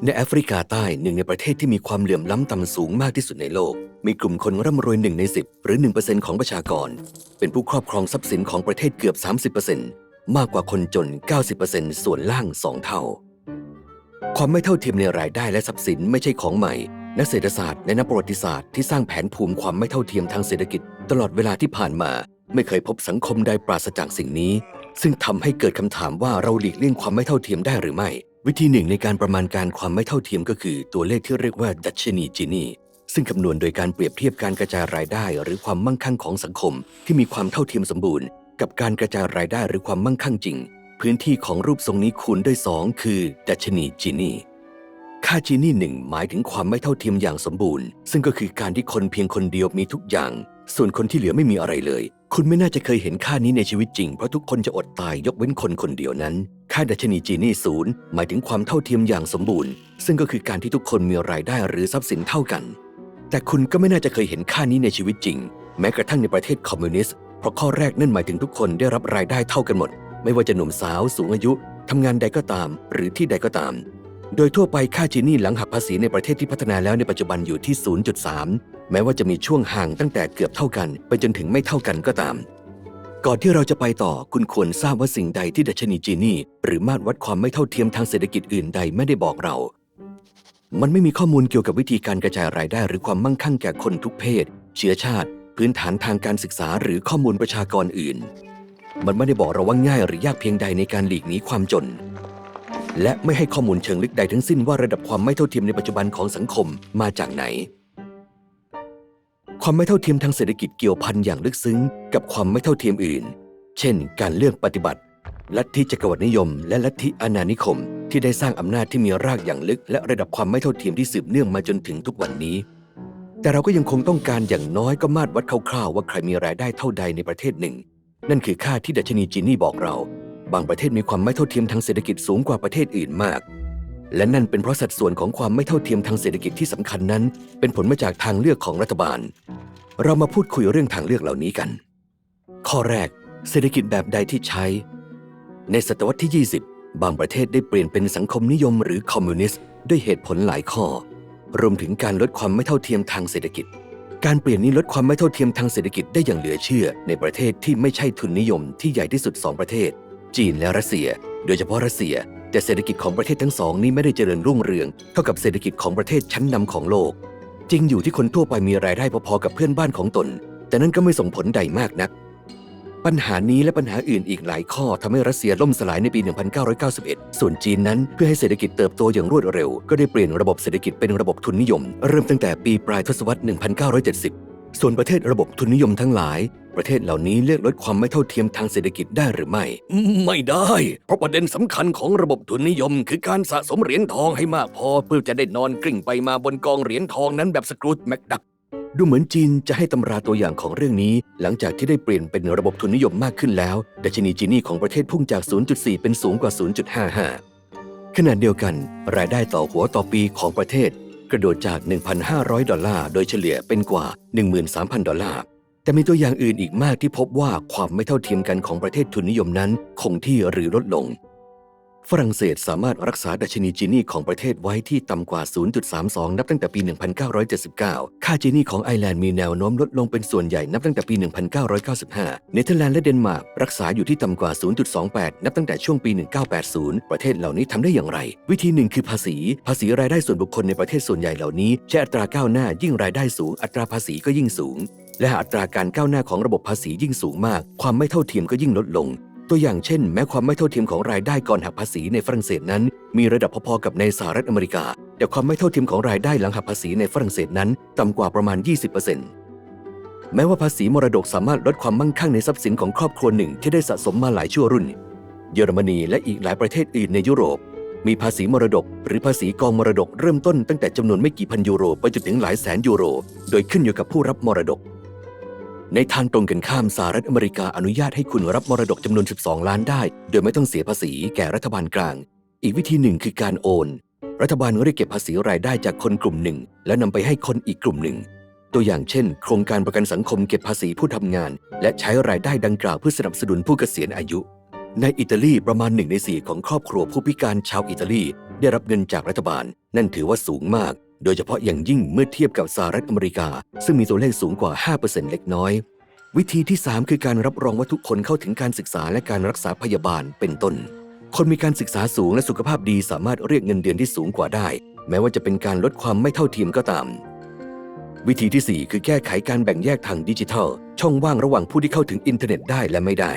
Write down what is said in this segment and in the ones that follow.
ในแอฟริกาใต้หนึ่งในประเทศที่มีความเหลื่อมล้ำต่ำสูงมากที่สุดในโลกมีกลุ่มคนร่ำรวย1 ใน 10หรือ 1% ของประชากรเป็นผู้ครอบครองทรัพย์สินของประเทศเกือบ 30% มากกว่าคนจน 90% ส่วนล่าง 2 เท่าความไม่เท่าเทียมในรายได้และทรัพย์สินไม่ใช่ของใหม่นักเศรษฐศาสตร์และนักประวัติศาสตร์ที่สร้างแผนภูมิความไม่เท่าเทียมทางเศรษฐกิจตลอดเวลาที่ผ่านมาไม่เคยพบสังคมใดปราศจากสิ่งนี้ซึ่งทำให้เกิดคำถามว่าเราหลีกเลี่ยงความไม่เท่าเทียมได้หรือไม่วิธีหนึ่งในการประมาณการความไม่เท่าเทียมก็คือตัวเลขที่เรียกว่าดัชนีจินีซึ่งคำนวณโดยการเปรียบเทียบการกระจายรายได้หรือความมั่งคั่งของสังคมที่มีความเท่าเทียมสมบูรณ์กับการกระจายรายได้หรือความมั่งคั่งจริงพื้นที่ของรูปทรงนี้คูณด้วย2คือดัชนีจินีค่าจินี1หมายถึงความไม่เท่าเทียมอย่างสมบูรณ์ซึ่งก็คือการที่คนเพียงคนเดียวมีทุกอย่างส่วนคนที่เหลือไม่มีอะไรเลยคุณไม่น่าจะเคยเห็นค่านี้ในชีวิตจริงเพราะทุกคนจะอดตายยกเว้นคนคนเดียวนั้นค่าดัชนีจีนี่0หมายถึงความเท่าเทียมอย่างสมบูรณ์ซึ่งก็คือการที่ทุกคนมีรายได้หรือทรัพย์สินเท่ากันแต่คุณก็ไม่น่าจะเคยเห็นค่านี้ในชีวิตจริงแม้กระทั่งในประเทศคอมมิวนิสต์เพราะข้อแรกนั่นหมายถึงทุกคนได้รับรายได้เท่ากันหมดไม่ว่าจะหนุ่มสาวสูงอายุทำงานใดก็ตามหรือที่ใดก็ตามโดยทั่วไปค่าจีนี่หลังหักภาษีในประเทศที่พัฒนาแล้วในปัจจุบันอยู่ที่ 0.3 แม้ว่าจะมีช่วงห่างตั้งแต่เกือบเท่ากันไปจนถึงไม่เท่ากันก็ตามก่อนที่เราจะไปต่อคุณควรทราบว่าสิ่งใดที่ดัชนีจีนี่หรือมาตรวัดความไม่เท่าเทียมทางเศรษฐกิจอื่นใดไม่ได้บอกเรามันไม่มีข้อมูลเกี่ยวกับวิธีการกระจายรายได้หรือความมั่งคั่งแก่คนทุกเพศเชื้อชาติพื้นฐานทางการศึกษาหรือข้อมูลประชากรอื่นมันไม่ได้บอกเราว่าง่ายหรือยากเพียงใดในการหลีกหนีความจนและไม่ให้ข้อมูลเชิงลึกใดทั้งสิ้นว่าระดับความไม่เท่าเทียมในปัจจุบันของสังคมมาจากไหนความไม่เท่าเทียมทางเศรษฐกิจเกี่ยวพันอย่างลึกซึ้งกับความไม่เท่าเทียมอื่นเช่นการเลือกปฏิบัติลัทธิจักรวรรดินิยมและลัทธิอาณานิคมที่ได้สร้างอำนาจที่มีรากอย่างลึกและระดับความไม่เท่าเทียมที่สืบเนื่องมาจนถึงทุกวันนี้แต่เราก็ยังคงต้องการอย่างน้อยก็มาตรวัดคร่าวๆว่าใครมีรายได้เท่าใดในประเทศหนึ่งนั่นคือค่าที่ดัชนีจีนี่บอกเราบางประเทศมีความไม่เท่าเทียมทางเศรษฐกิจสูงกว่าประเทศอื่นมากและนั่นเป็นเพราะสัดส่วนของความไม่เท่าเทียมทางเศรษฐกิจที่สำคัญนั้นเป็นผลมาจากทางเลือกของรัฐบาลเรามาพูดคุยเรื่องทางเลือกเหล่านี้กันข้อแรกเศรษฐกิจแบบใดที่ใช้ในศตวรรษที่ 20บางประเทศได้เปลี่ยนเป็นสังคมนิยมหรือคอมมิวนิสต์ด้วยเหตุผลหลายข้อรวมถึงการลดความไม่เท่าเทียมทางเศรษฐกิจการเปลี่ยนนี้ลดความไม่เท่าเทียมทางเศรษฐกิจได้อย่างเหลือเชื่อในประเทศที่ไม่ใช่ทุนนิยมที่ใหญ่ที่สุด2ประเทศจีนและรัสเซียโดยเฉพาะรัสเซียแต่เศรษฐกิจของประเทศทั้งสองนี้ไม่ได้เจริญรุ่งเรืองเท่ากับเศรษฐกิจของประเทศชั้นนำของโลกจริงอยู่ที่คนทั่วไปมีรายได้พอๆกับเพื่อนบ้านของตนแต่นั่นก็ไม่ส่งผลใดมากนักปัญหานี้และปัญหาอื่นอีกหลายข้อทำให้รัสเซียล่มสลายในปี 1991 ส่วนจีนนั้นเพื่อให้เศรษฐกิจเติบโตอย่างรวดเร็วก็ได้เปลี่ยนระบบเศรษฐกิจเป็นระบบทุนนิยมเริ่มตั้งแต่ปีปลายทศวรรษ 1970 ส่วนประเทศระบบทุนนิยมทั้งหลายประเทศเหล่านี้เลือกลดความไม่เท่าเทียมทางเศรษฐกิจได้หรือไม่ได้เพราะประเด็นสำคัญของระบบทุนนิยมคือการสะสมเหรียญทองให้มากพอเพื่อจะได้นอนกลิ้งไปมาบนกองเหรียญทองนั้นแบบสกรูจแมคดักดูเหมือนจีนจะให้ตำราตัวอย่างของเรื่องนี้หลังจากที่ได้เปลี่ยนเป็นระบบทุนนิยมมากขึ้นแล้วดัชนีจีนี่ของประเทศพุ่งจาก 0.4 เป็นสูงกว่า 0.55 ขณะเดียวกันรายได้ต่อหัวต่อปีของประเทศกระโดดจาก $1,500 โดยเฉลี่ยเป็นกว่า $13,000 แต่มีตัวอย่างอื่นอีกมากที่พบว่าความไม่เท่าเทียมกันของประเทศทุนนิยมนั้นคงที่หรือลดลงฝรั่งเศสสามารถรักษาดัชนีจีนี่ของประเทศไว้ที่ต่ำกว่า 0.32 นับตั้งแต่ปี 1979 ค่าจีนี่ของไอร์แลนด์มีแนวโน้มลดลงเป็นส่วนใหญ่นับตั้งแต่ปี 1995 เนเธอร์แลนด์และเดนมาร์กรักษาอยู่ที่ต่ำกว่า 0.28 นับตั้งแต่ช่วงปี 1980 ประเทศเหล่านี้ทำได้อย่างไรวิธีหนึ่งคือภาษีรายได้ส่วนบุคคลในประเทศส่วนใหญ่เหล่านี้ใช้อัตราก้าวหน้ายิ่งรายได้สูงอัตราภาษีก็ยิ่งสูงและอัตราการก้าวหน้าของระบบภาษียิ่งสูงมากความไม่เท่าเทียมก็ยิ่งลดลงตัวอย่างเช่นแม้ความไม่เท่าเทียมของรายได้ก่อนหักภาษีในฝรั่งเศสนั้นมีระดับพอๆกับในสหรัฐอเมริกาแต่ความไม่เท่าเทียมของรายได้หลังหักภาษีในฝรั่งเศสนั้นต่ำกว่าประมาณ 20% แม้ว่าภาษีมรดกสามารถลดความมั่งคั่งในทรัพย์สินของครอบครัวหนึ่งที่ได้สะสมมาหลายชั่วรุ่นเยอรมนีและอีกหลายประเทศอื่นในยุโรปมีภาษีมรดกหรือภาษีกองมรดกเริ่มต้นตั้งแต่จำนวนไม่กี่พันยูโรไปจนถึงหลายแสนยูโรโดยขึ้นอยู่กับผู้รับมรดกในทางตรงกันข้ามสหรัฐอเมริกาอนุญาตให้คุณรับมรดกจำนวน12ล้านได้โดยไม่ต้องเสียภาษีแก่รัฐบาลกลางอีกวิธีหนึ่งคือการโอนรัฐบาลเรียกเก็บภาษีรายได้จากคนกลุ่มหนึ่งแล้วนำไปให้คนอีกกลุ่มหนึ่งตัวอย่างเช่นโครงการประกันสังคมเก็บภาษีผู้ทำงานและใช้รายได้ดังกล่าวเพื่อสนับสนุนผู้เกษียณอายุในอิตาลีประมาณ1 ใน 4ของครอบครัวผู้พิการชาวอิตาลี ได้รับเงินจากรัฐบาลนั่นถือว่าสูงมากโดยเฉพาะอย่างยิ่งเมื่อเทียบกับสหรัฐอเมริกาซึ่งมีตัวเลขสูงกว่า 5% เล็กน้อยวิธีที่ 3 คือการรับรองว่าทุกคนเข้าถึงการศึกษาและการรักษาพยาบาลเป็นต้นคนมีการศึกษาสูงและสุขภาพดีสามารถเรียกเงินเดือนที่สูงกว่าได้แม้ว่าจะเป็นการลดความไม่เท่าเทียมก็ตามวิธีที่ 4 คือแก้ไขการแบ่งแยกทางดิจิทัลช่องว่างระหว่างผู้ที่เข้าถึงอินเทอร์เน็ตได้และไม่ได้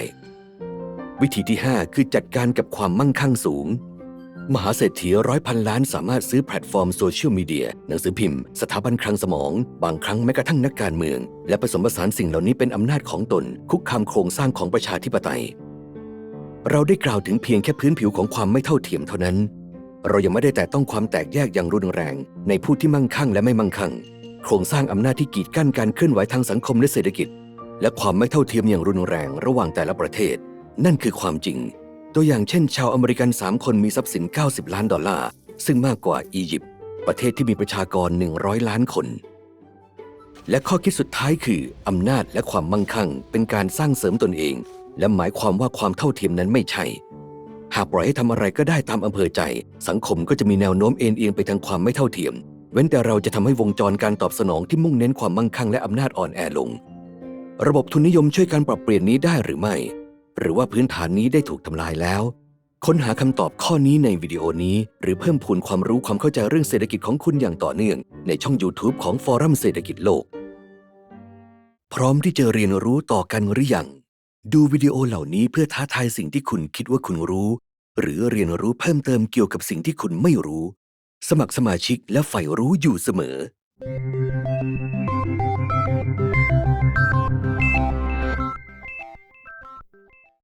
วิธีที่ 5 คือจัดการกับความมั่งคั่งสูงมหาเศรษฐี100,000 ล้านสามารถซื้อแพลตฟอร์มโซเชียลมีเดียหนังสือพิมพ์สถาบันคลังสมองบางครั้งแม้กระทั่งนักการเมืองและผสมผสานสิ่งเหล่านี้เป็นอำนาจของตนคุกคามโครงสร้างของประชาธิปไตยเราได้กล่าวถึงเพียงแค่พื้นผิวของความไม่เท่าเทียมเท่านั้นเรายังไม่ได้แตะต้องความแตกแยกอย่างรุนแรงในผู้ที่มั่งคั่งและไม่มั่งคั่งโครงสร้างอำนาจที่กีดกั้นการเคลื่อนไหวทางสังคมและเศรษฐกิจและความไม่เท่าเทียมอย่างรุนแรงระหว่างแต่ละประเทศนั่นคือความจริงตัวอย่างเช่นชาวอเมริกัน3 คนมีทรัพย์สิน$90 ล้านซึ่งมากกว่าอียิปต์ประเทศที่มีประชากร100 ล้านคนและข้อคิดสุดท้ายคืออำนาจและความมั่งคั่งเป็นการสร้างเสริมตนเองและหมายความว่าความเท่าเทียมนั้นไม่ใช่หากปล่อยให้ทำอะไรก็ได้ตามอำเภอใจสังคมก็จะมีแนวโน้มเอ็นเอียงไปทางความไม่เท่าเทียมเว้นแต่เราจะทำให้วงจรการตอบสนองที่มุ่งเน้นความมั่งคั่งและอำนาจอ่อนแอลงระบบทุนนิยมช่วยการปรับเปลี่ยนนี้ได้หรือไม่หรือว่าพื้นฐานนี้ได้ถูกทำลายแล้วค้นหาคำตอบข้อนี้ในวิดีโอนี้หรือเพิ่มพูนความรู้ความเข้าใจเรื่องเศรษฐกิจของคุณอย่างต่อเนื่องในช่อง YouTube ของฟอรัมเศรษฐกิจโลกพร้อมที่จะเรียนรู้ต่อกันหรือยังดูวิดีโอเหล่านี้เพื่อท้าทายสิ่งที่คุณคิดว่าคุณรู้หรือเรียนรู้เพิ่มเติมเกี่ยวกับสิ่งที่คุณไม่รู้สมัครสมาชิกและใฝ่รู้อยู่เสมอ